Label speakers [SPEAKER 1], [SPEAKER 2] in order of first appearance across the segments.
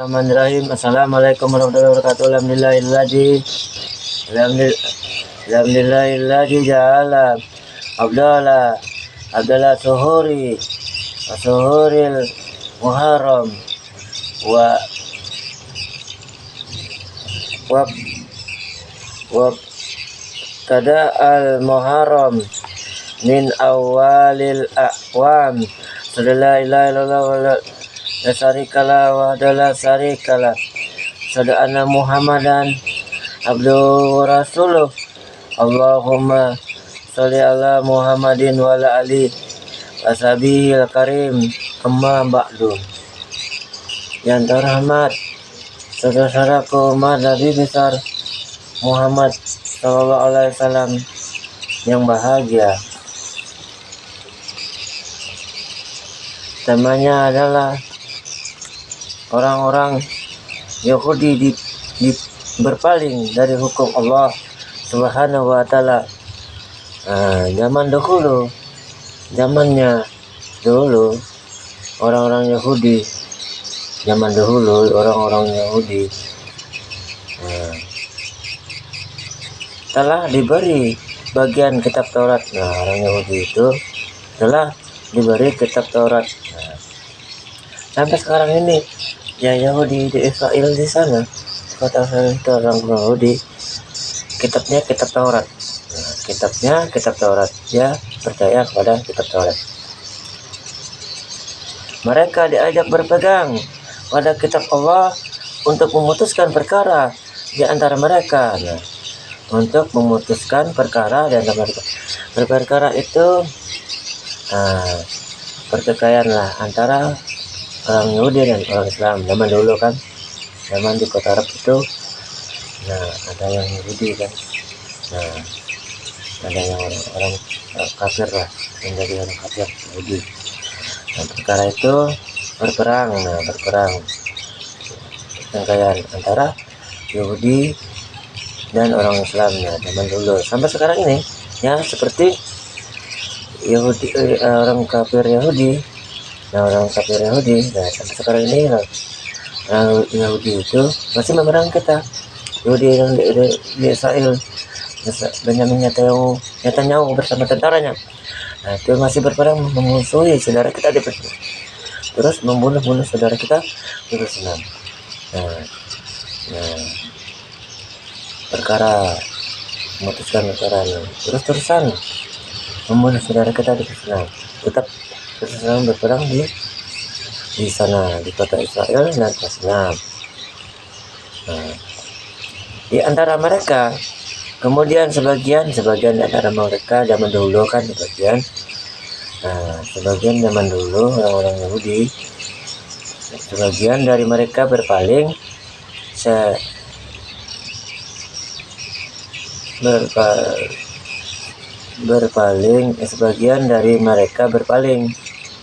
[SPEAKER 1] Bismillahirrahmanirrahim. Assalamualaikum warahmatullahi wabarakatuh. Alhamdulillahilladzi ja'ala abdala suhuril muharram wa wa wa kada al muharram min awalil aqwam. Sallallahu illallah la syarikalah wa la syarikalah. Sada'ana Muhammadan abduhu wa rasuluh. Allahumma sholli ala Muhammadin wa ala ali washabihil karim. Amma ba'du. Yang terhormat saudara-saudaraku umat Nabi besar Muhammad sallallahu alaihi wasallam yang bahagia. Temanya adalah orang-orang Yahudi berpaling dari hukum Allah Subhanahu wa Ta'ala. Zamannya dulu orang-orang Yahudi, telah diberi bagian kitab Taurat. Orang Yahudi itu telah diberi kitab Taurat. Sampai sekarang ini ya Yahudi di Israel di sana, kota itu orang Yahudi, kitabnya kitab Taurat. Kitabnya kitab Taurat, ya percaya kepada kitab Taurat. Mereka diajak berpegang pada kitab Allah untuk memutuskan perkara di antara mereka. Untuk memutuskan perkara di antara mereka. Perkara itu pertikaian lah antara orang Yahudi dan orang Islam zaman dulu kan. Zaman di kota Arab itu ada yang Yahudi kan, ada yang orang kafir lah, menjadi orang kafir Yahudi. Perkara itu berperang pertikaian antara Yahudi dan orang Islam zaman dulu sampai sekarang ini ya, seperti Yahudi, orang kafir Yahudi. Orang kafir Yahudi, sampai sekarang ini orang Yahudi itu masih memerang kita. Yahudi yang di Israel, Benyamin Netanyahu bersama tentaranya, itu masih berperang memusuhi saudara kita di Palestina, terus membunuh saudara kita di Palestina. Perkara memutuskan perkara terus-terusan membunuh saudara kita di Palestina, tetap terus berperang di sana, di kota Israel dan Palestina. Di antara mereka, kemudian sebagian di antara mereka zaman dulu kan, sebagian zaman dulu orang-orang Yahudi, sebagian dari mereka berpaling, sebagian dari mereka berpaling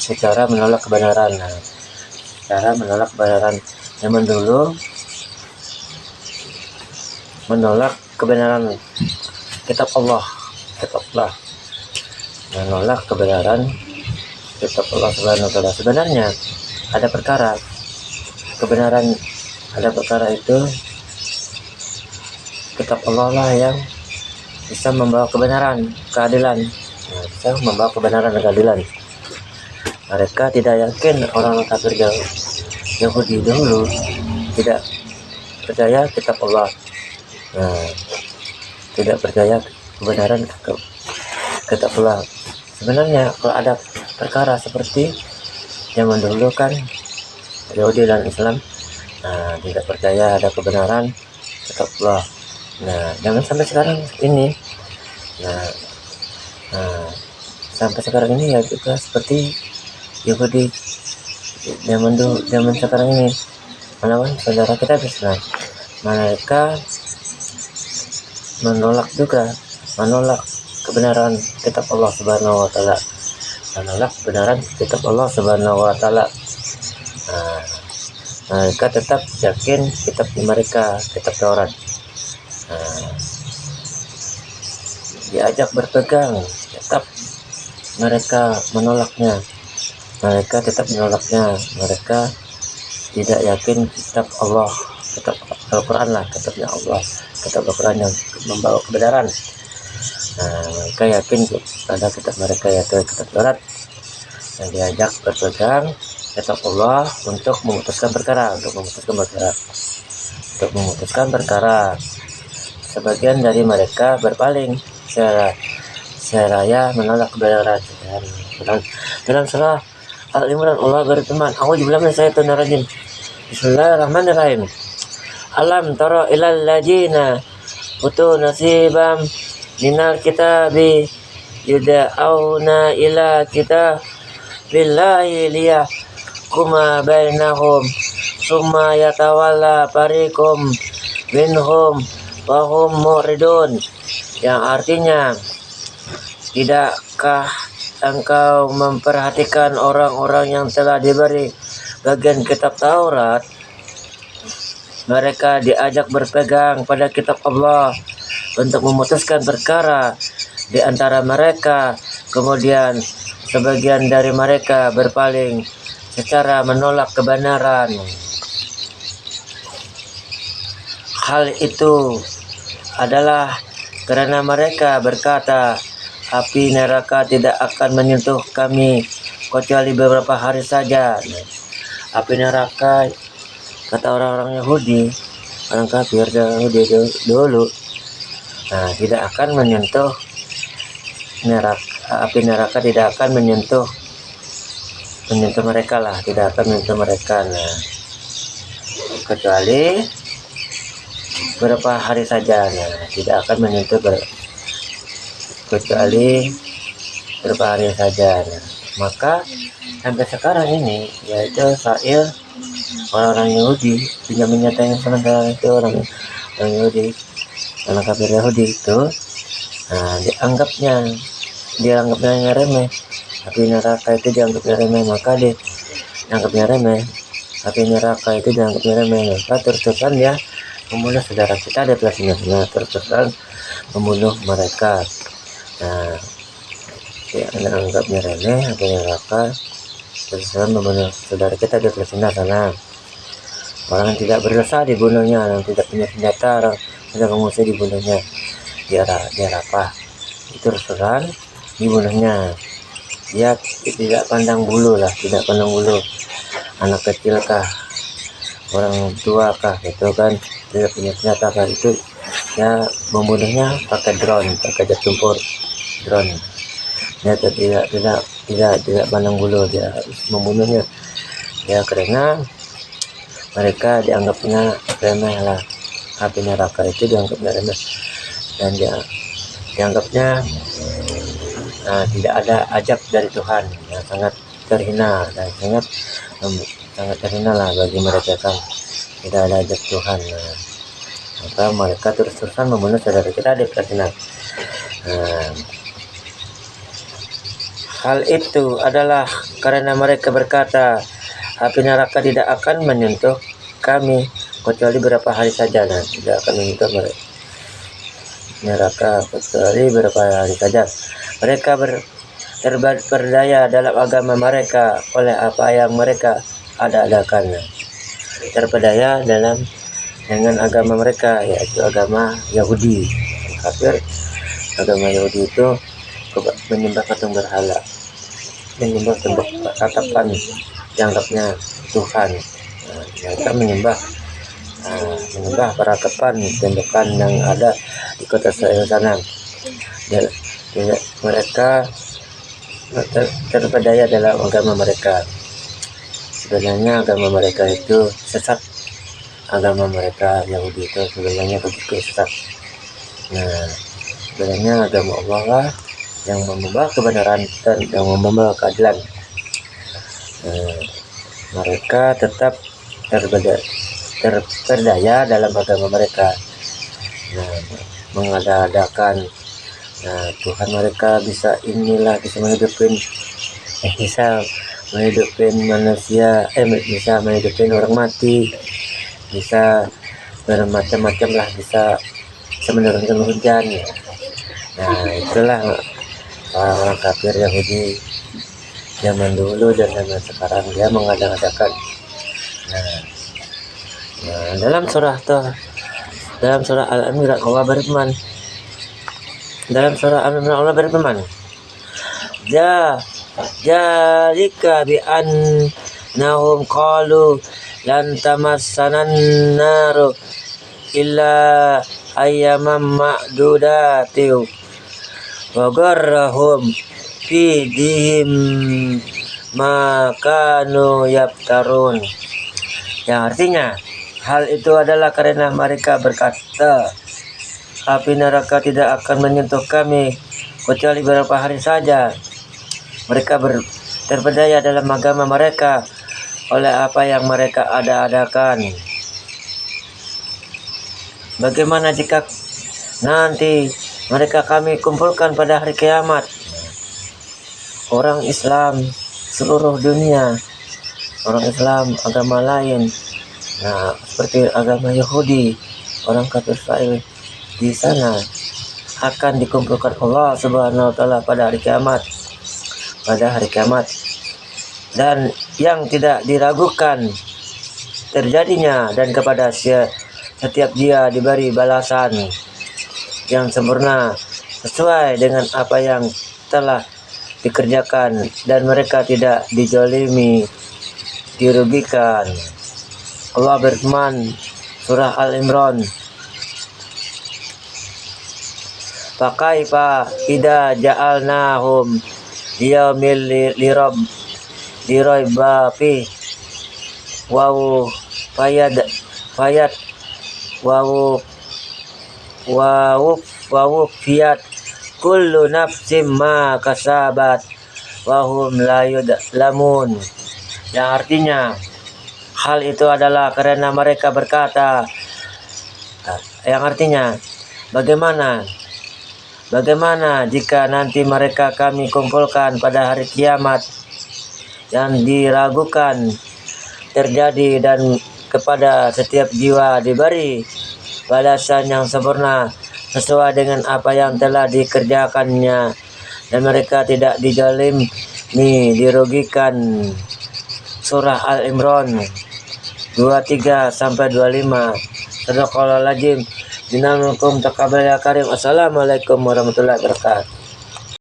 [SPEAKER 1] secara menolak kebenaran. Zaman dulu menolak kebenaran kitab Allah, menolak kebenaran kitab Allah Subhanahu wa Ta'ala. Sebenarnya ada perkara itu kitab Allah lah yang bisa membawa kebenaran, keadilan. Mereka tidak yakin, orang kafir Yahudi dahulu tidak percaya kitab Allah, tidak percaya kebenaran kitab Allah. Sebenarnya kalau ada perkara seperti zaman dulu kan, Yahudi dan Islam tidak percaya ada kebenaran kitab Allah. Jangan sampai sekarang ini. Sampai sekarang ini ya juga seperti Yahudi zaman sekarang ini melawan saudara kita Islam. Mereka menolak kebenaran kitab Allah Subhanahu wa Ta'ala. Mereka tetap yakin kitab mereka, kitab Taurat. Diajak berpegang, tetap mereka menolaknya. Mereka tidak yakin kitab Allah, kitab Al-Quran lah, kitabnya Allah, kitab Al-Quran yang membawa kebenaran. Nah, mereka yakin pada kitab mereka, yaitu kitab Taurat, yang diajak berpegang kitab Allah untuk memutuskan perkara. Sebagian dari mereka berpaling seraya menolak kebenaran. Dalam surah Al-Imran Allah berfirman, "A'udzubillahi minasyaitonir rajim. Bismillahirrahmanirrahim. Alam tara ilal ladzina utu nasibam minal kitabi yud'auna ila kitabillahi liyahkuma bainahum summa yatawalla fariqum minhum wa hum muridun." Yang artinya, tidakkah engkau memperhatikan orang-orang yang telah diberi bagian kitab Taurat? Mereka diajak berpegang pada kitab Allah untuk memutuskan perkara di antara mereka. Kemudian sebagian dari mereka berpaling secara menolak kebenaran. Hal itu adalah karena mereka berkata, api neraka tidak akan menyentuh kami kecuali beberapa hari saja. Api neraka, kata orang-orang Yahudi, orang kafir Yahudi dulu, tidak akan menyentuh neraka. Api neraka tidak akan menyentuh mereka lah, tidak akan menyentuh mereka. Kecuali beberapa hari saja. Tidak akan menyentuh kecuali beberapa hari saja. Maka sampai sekarang ini, yaitu Israel, orang-orang Yahudi, Benyamin Netanyahu sementara itu orang Yahudi, orang kafir Yahudi itu, dianggapnya remeh. Api neraka itu dianggapnya remeh, maka dianggapnya remeh. Api neraka itu dianggapnya remeh, maka terus-terusan dia membunuh saudara kita di Palestina, terus-terusan membunuh mereka. Dia anggapnya remeh, api neraka, terus-terusan membunuh saudara kita di Palestina sana. Orang yang tidak berdosa dibunuhnya, yang tidak punya senjata, orang tidak mengungsi dibunuhnya di Rafah. Itu terus-terusan dibunuhnya. Dia tidak pandang bulu lah, anak kecil kah, orang tua kah, gitu kan, tidak punya senjata kah, itu ya membunuhnya pakai drone, pakai jet tempur drone. Dia tidak pandang bulu, dia membunuhnya ya, karena mereka dianggapnya remeh lah. Api neraka itu dianggapnya remeh, dan dia dianggapnya tidak ada ajab dari Tuhan, sangat terhina, dan sangat terhina lah bagi mereka kan, tidak ada ajab Tuhan. Maka mereka terus-terusan membunuh saudara kita di Palestina. Hal itu adalah karena mereka berkata, api neraka tidak akan menyentuh kami kecuali beberapa hari saja. Tidak akan menyentuh neraka kecuali beberapa hari saja. Mereka terperdaya dalam agama mereka oleh apa yang mereka adakan. Terperdaya dengan agama mereka, yaitu agama Yahudi. Kafir, agama Yahudi itu menyembah patung berhala, menyembah tatapan dianggapnya Tuhan. Mereka menyembah peratapan tembakan yang ada di kota Israel sana. Mereka terpedaya dalam agama mereka. Sebenarnya agama mereka itu sesat. Agama mereka Yahudi itu sebenarnya begitu sesat. Sebenarnya agama Allah lah yang membawa kebenaran dan yang membawa keadilan. Mereka tetap terperdaya dalam agama mereka, mengada-adakan. Tuhan mereka bisa menghidupin manusia, bisa menghidupin orang mati, bisa bermacam-macam lah, bisa menurunkan hujan. Itulah orang kafir Yahudi zaman dulu dan zaman sekarang, dia mengada-adakan Nah, dalam surah Al-Imran Allah berfirman, jalika bi annahum qalu lan tamassanan naru illa ayyaman ma'dudatiu wa garrahum fi dihim ma kanu yaftarun. Yang artinya hal itu adalah karena mereka berkata, api neraka tidak akan menyentuh kami kecuali beberapa hari saja. Mereka terpedaya dalam agama mereka oleh apa yang mereka ada-adakan. Bagaimana jika nanti mereka kami kumpulkan pada hari kiamat? Orang Islam seluruh dunia, orang Islam agama lain, nah seperti agama Yahudi, orang kafir Israel di sana akan dikumpulkan Allah Subhanahu wa taala pada hari kiamat. Dan yang tidak diragukan terjadinya, dan kepada setiap dia diberi balasan yang sempurna sesuai dengan apa yang telah dikerjakan, dan mereka tidak dijolimi, dirugikan. Allah berfirman surah Al-Imran, fakaifa idza ja'alnahum liyaumil liraiba fi wa fayat wa fiyat kullu nafsim ma kasabat wa hum la yudlamun. Yang artinya hal itu adalah karena mereka berkata, yang artinya bagaimana jika nanti mereka kami kumpulkan pada hari kiamat, yang diragukan terjadi, dan kepada setiap jiwa diberi balasan yang sempurna sesuai dengan apa yang telah dikerjakannya, dan mereka tidak dijolimi, dirugikan. Surah Al-Imran 23-25. Sadaqallahul azim. Binamukum taqabbal ya karim. Assalamualaikum warahmatullahi wabarakatuh.